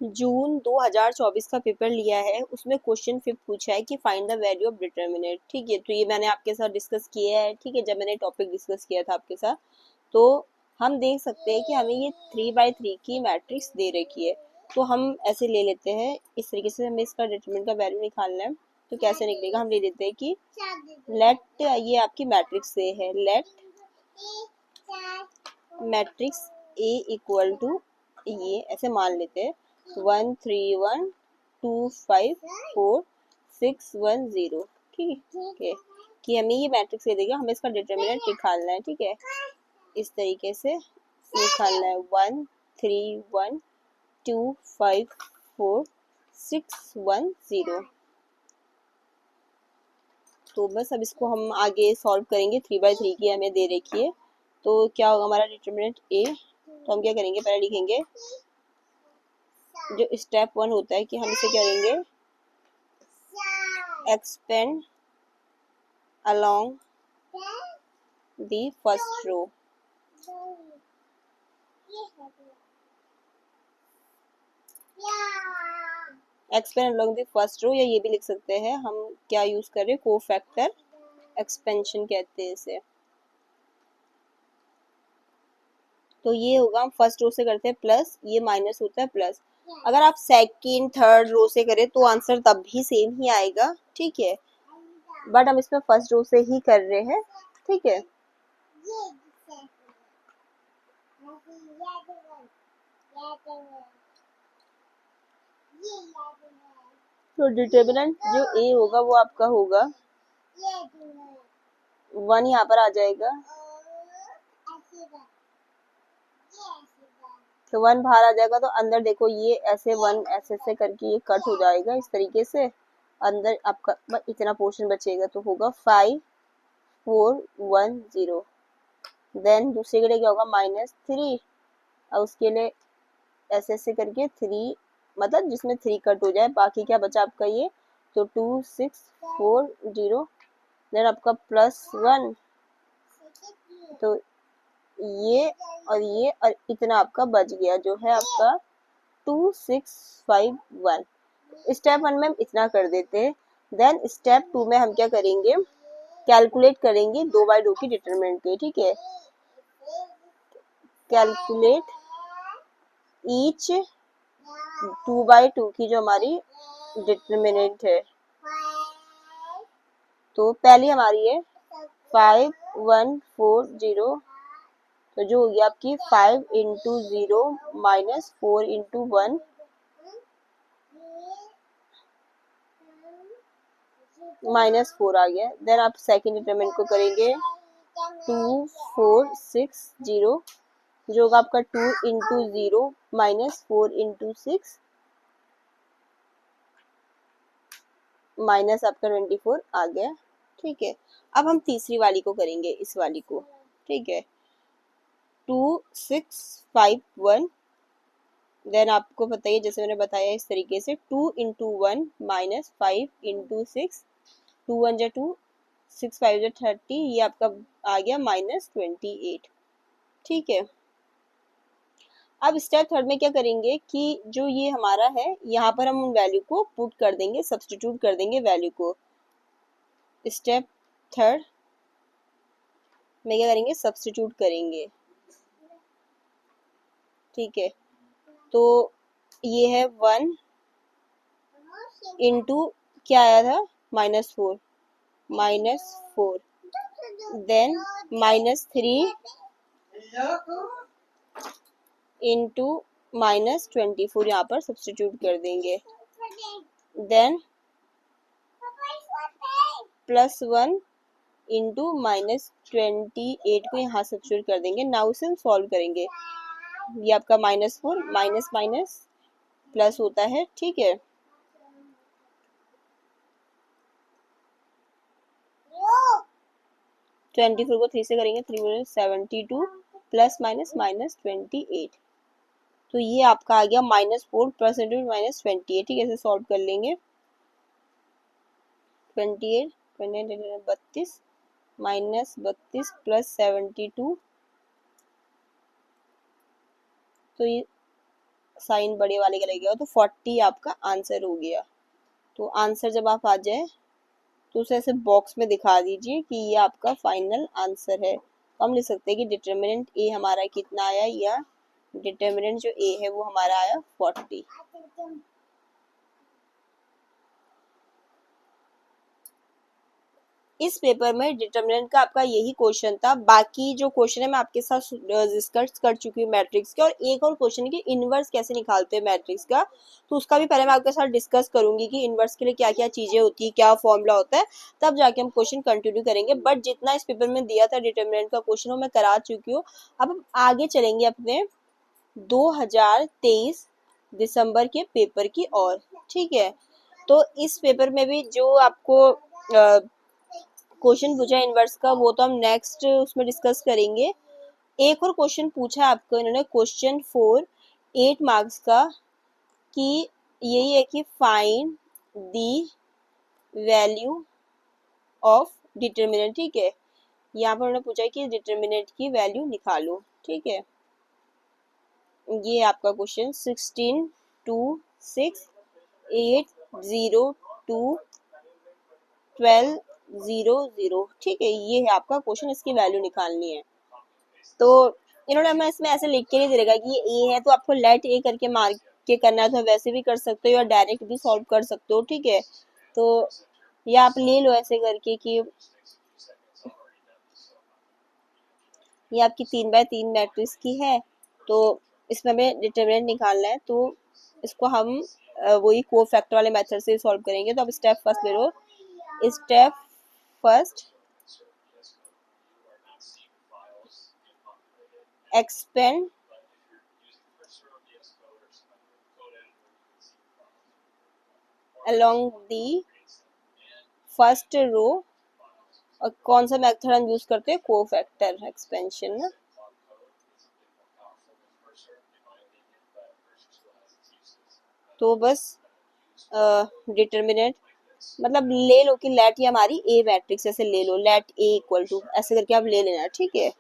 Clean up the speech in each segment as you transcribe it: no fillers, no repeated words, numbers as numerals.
जून 2024 का पेपर लिया है, उसमें क्वेश्चन 5 पूछा है कि find the value of determinant. ठीक है, तो ये मैंने आपके साथ डिस्कस किया है। ठीक है, जब मैंने टॉपिक डिस्कस किया था आपके साथ, तो हम देख सकते हैं कि हमें ये 3/3 की मैट्रिक्स दे रखी है। तो हम ऐसे ले लेते हैं, इस तरीके से हमें इसका डिटर्मिनेंट का वैल्यू निकालना है। तो कैसे निकलेगा, हम ले लेते हैं कि लेट, ये आपकी मैट्रिक्स ए है, let matrix A equal to, ये ऐसे मान लेते हैं 1 3 1 2 5 4 6 1 0। ठीक है, कि हमें ये मैट्रिक्स दे देगा, हमें इसका डिटर्मिनेंट निकालना है। ठीक है, इस तरीके से निकालना है 1 3 1 2 5 4 6 1 0। तो बस अब इसको हम आगे सॉल्व करेंगे। 3/3 की हमें दे रखी है, तो क्या होगा हमारा डिटर्मिनेंट ए। तो हम क्या करेंगे, पहले लिखेंगे जो स्टेप 1 होता है कि हम इसे करेंगे expand along the first row. Expand along the first row, या ये भी लिख सकते हैं हम, क्या यूज कर रहे हैं, कोफैक्टर एक्सपेंशन कहते हैं इसे। तो ये होगा, हम फर्स्ट रो से करते हैं प्लस, ये माइनस होता है प्लस। अगर आप सेकंड थर्ड रो से करें तो आंसर तब भी सेम ही आएगा। ठीक है, बट हम इसमें फर्स्ट रो से ही कर रहे हैं। ठीक है, तो डिटर्मिनेंट जो ए होगा वो आपका होगा 1, यहाँ पर आ जाएगा, तो 1 बाहर आ जाएगा। तो अंदर देखो, ये ऐसे 1 ऐसे करके ये कट हो जाएगा इस तरीके से, अंदर आपका इतना पोर्शन बचेगा। तो होगा 5 4 1 0। देन दूसरे के लिए क्या होगा, -3, और उसके लिए ऐसे करके 3, मतलब जिसमें 3 कट हो जाए, बाकी क्या बचा आपका ये, तो 2 6 4 0। देन आपका +1, तो ये और इतना आपका बच गया, जो है आपका 2 6 5 1। स्टेप 1 में हम इतना कर देते हैं। देन स्टेप 2 में हम क्या करेंगे, कैलकुलेट करेंगे 2/2 की डिटरमिनेंट के। ठीक है, कैलकुलेट ईच 2/2 की जो हमारी डिटरमिनेंट है। तो पहली हमारी है 5 1 4 0, तो जो होगी आपकी 5 इंटू 0 -4 इंटू 1, -4 आ गया। देन आप सेकेंड डिटरमिनेंट को करेंगे 2 4 6 0, जो होगा आपका 2 इंटू 0 -4 इंटू 6, माइनस आपका 24 आ गया। ठीक है, अब हम तीसरी वाली को करेंगे, इस वाली को। ठीक है, 2 6 5 1। देन आपको बताइए, जैसे मैंने बताया इस तरीके से 2 इंटू 1 -5 इंटू 6, 2 1 जा 2, 6 5 जा 30, ये आपका आ गया -28। ठीक है, अब स्टेप थर्ड में क्या करेंगे कि जो ये हमारा है, यहाँ पर हम उन वैल्यू को पुट कर देंगे, सब्स्टिट्यूट कर देंगे वैल्यू को। स्टेप थर्ड में क्या करेंगे, सब्स्टिट्यूट करेंगे। ठीक है, तो ये है 1 इंटू क्या आया था, -4, देन -3 इंटू -24, यहाँ पर सब्स्टिट्यूट कर देंगे। देन +1 इंटू -28 को यहाँ सब्स्टिट्यूट कर देंगे। नाउ इसे हम सॉल्व करेंगे। ये आपका -4 माइनस माइनस प्लस होता है। ठीक है, -24 को 3 से करेंगे, 3 72 +- तो ये आपका आ गया -4 + -28। ठीक है, इसे सॉल्व कर लेंगे। 28 32 -32 +72, तो ये साइन बड़े वाले का लगेगा, तो 40 आपका आंसर हो गया। तो आंसर जब आप आ जाए तो उसे ऐसे बॉक्स में दिखा दीजिए कि ये आपका फाइनल आंसर है। तो हम लिख सकते हैं कि डिटर्मिनेंट ए हमारा कितना आया, या डिटर्मिनेंट जो ए है वो हमारा आया 40। इस पेपर में डिटर्मिनेंट का आपका यही क्वेश्चन था। बाकी जो क्वेश्चन है मैं आपके साथ डिस्कस कर चुकी हूँ मैट्रिक्स के, और एक और क्वेश्चन है कि इनवर्स कैसे निकालते हैं मैट्रिक्स का, तो उसका भी पहले मैं आपके साथ डिस्कस करूंगी कि इनवर्स के लिए क्या क्या चीजें होती है, क्या फॉर्मूला होता है, तब जाके हम क्वेश्चन कंटिन्यू करेंगे। बट जितना इस पेपर में दिया था डिटर्मिनेंट का क्वेश्चन वो मैं करा चुकी हूँ। अब हम आगे चलेंगे अपने 2023 दिसंबर के पेपर की ओर, ठीक है। तो इस पेपर में भी जो आपको क्वेश्चन पूछा है इनवर्स का, वो तो हम नेक्स्ट उसमें डिस्कस करेंगे। एक और क्वेश्चन पूछा है आपको इन्होंने, क्वेश्चन 4 8 मार्क्स का, कि यही है कि find the value of determinant, ठीक है। यहाँ पर उन्होंने पूछा है कि डिटर्मिनेंट की वैल्यू निकालो, ठीक है। ये आपका क्वेश्चन 16 2 6 8 0 2 12 0 0, ठीक है। ये है आपका क्वेश्चन, इसकी वैल्यू निकालनी है। तो इन्होंने हमें इसमें ऐसे लिख के नहीं दे रहेगा कि ये ए है तो आपको लेट ए करके मार्क के करना है, तो वैसे भी कर सकते हो या डायरेक्ट भी सॉल्व कर सकते हो, ठीक है। तो या आप ले लो ऐसे करके कि ये आपकी 3x3 मैट्रिक्स की है, तो इसमें हमें डिटरमिनेंट निकालना है, तो इसको हम वही कोफैक्टर वाले मेथड से सॉल्व करेंगे। तो अब स्टेप फर्स्ट ले लो। Step first, expand along the first row, और कौन सा मेथड हम यूज करते हैं, कोफैक्टर एक्सपेंशन ना। तो बस डिटर्मिनेंट मतलब ले लो कि लेट ये हमारी ए मैट्रिक्स, ऐसे ले लो लेट ए इक्वल टू, ऐसे करके आप ले लेना, ठीक है।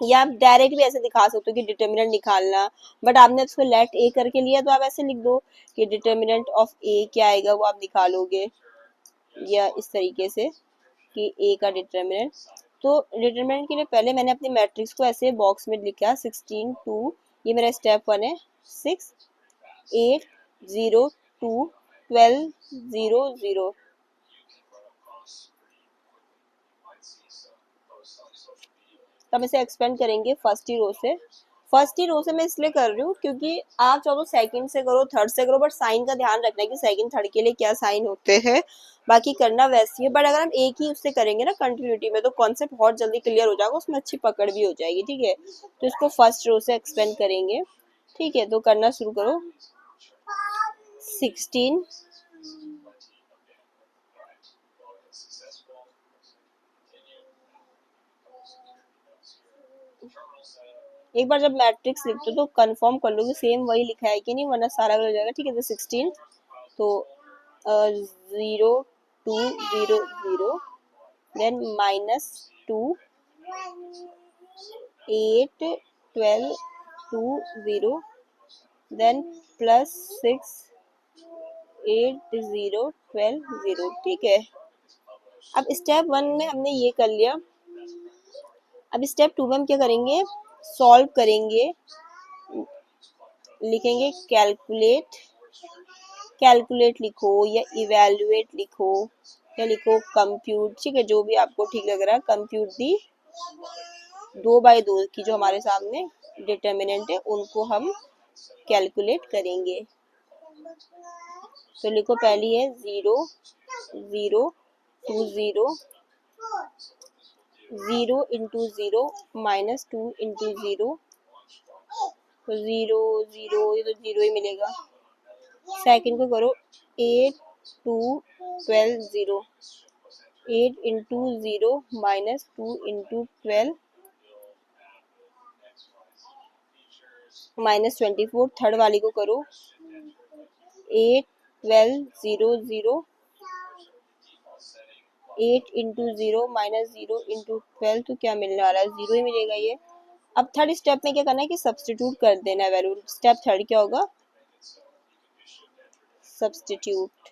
या आप डायरेक्ट भी ऐसे दिखा सकते हो कि डिटर्मिनेंट निकालना, बट आपने उसको लेट ए करके लिया तो आप ऐसे लिख दो कि डिटर्मिनेंट ऑफ ए क्या आएगा वो आप निकालोगे, या इस तरीके से कि ए का डिटर्मिनेंट। तो डिटर्मिनेंट के लिए पहले मैंने अपनी मैट्रिक्स को ऐसे बॉक्स में लिखा 16 2, ये मेरा स्टेप 1 है, 6 8 0 2 12 0 0। तो हम इसे एक्सपेंड करेंगे फर्स्ट ही रो से। फर्स्ट ही रो से मैं इसलिए कर रही हूँ क्योंकि आप चाहो तो सेकंड से करो, थर्ड से करो, बट साइन का ध्यान रखना है कि सेकंड थर्ड के लिए क्या साइन होते हैं, बाकी करना वैसे ही। बट अगर हम एक ही उससे करेंगे ना कंटिन्यूटी में, तो कॉन्सेप्ट बहुत जल्दी क्लियर हो जाएगा, उसमें अच्छी पकड़ भी हो जाएगी, ठीक है। तो इसको फर्स्ट रो से एक्सपेंड करेंगे, ठीक है। तो करना शुरू करो। 16 एक बार जब मैट्रिक्स लिखते हो तो कंफर्म कर लो कि सेम वही लिखा है कि नहीं, वरना सारा गलत हो जाएगा, ठीक है। तो 16, तो 0 2 0 0, देन -2 8 12 2 0, देन +6 8 0 12 0, ठीक है। अब स्टेप 1 में हमने ये कर लिया। अब स्टेप 2 में हम क्या करेंगे, सॉल्व करेंगे। लिखेंगे कैलकुलेट, कैलकुलेट लिखो या इवेल्युएट लिखो या लिखो कंप्यूट, ठीक है, जो भी आपको ठीक लग रहा है। कंप्यूट दी 2/2 की जो हमारे सामने डिटर्मिनेंट है उनको हम कैलकुलेट करेंगे। तो लिखो, पहली है 0 0 2 0 0 इंटू 0 -2 इंटू 0, तो 0 0, ये तो 0 ही मिलेगा। सेकंड को करो 8 2 12 0, 8 इंटू 0 -2 इंटू 12 -24। थर्ड वाली को करो 8 12 0 0, 8 इंटू 0 -0 इंटू 12, तो क्या मिलने वाला है, 0 ही मिलेगा ये। अब थर्ड स्टेप में क्या करना है कि सब्स्टिट्यूट कर देना है वैल्यू। स्टेप थर्ड क्या होगा, सब्स्टिट्यूट।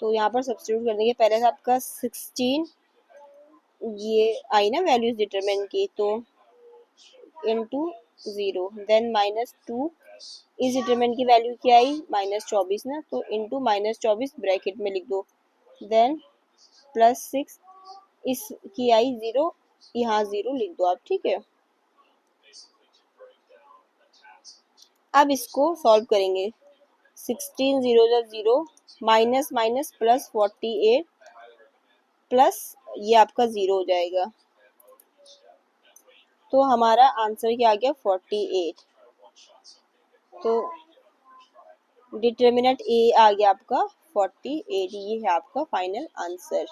तो यहाँ पर सब्स्टिट्यूट कर देंगे। पहले से आपका 16 ये आई ना वैल्यूज डिटरमिन की, तो इनटू 0, देन -2 इस डिटरमिन की वैल्यू क्या आई -24 ना, तो इनटू -24 ब्रैकेट में लिख दो, देन +6 इसकी आई 0, यहाँ 0 लिख दो आप, ठीक है। अब इसको सॉल्व करेंगे। 16 0 0, माइनस माइनस प्लस 48 प्लस ये आपका 0 हो जाएगा, तो हमारा आंसर क्या आ गया 48। तो डिटर्मिनेंट ए आ गया आपका 48, ये है आपका फाइनल आंसर।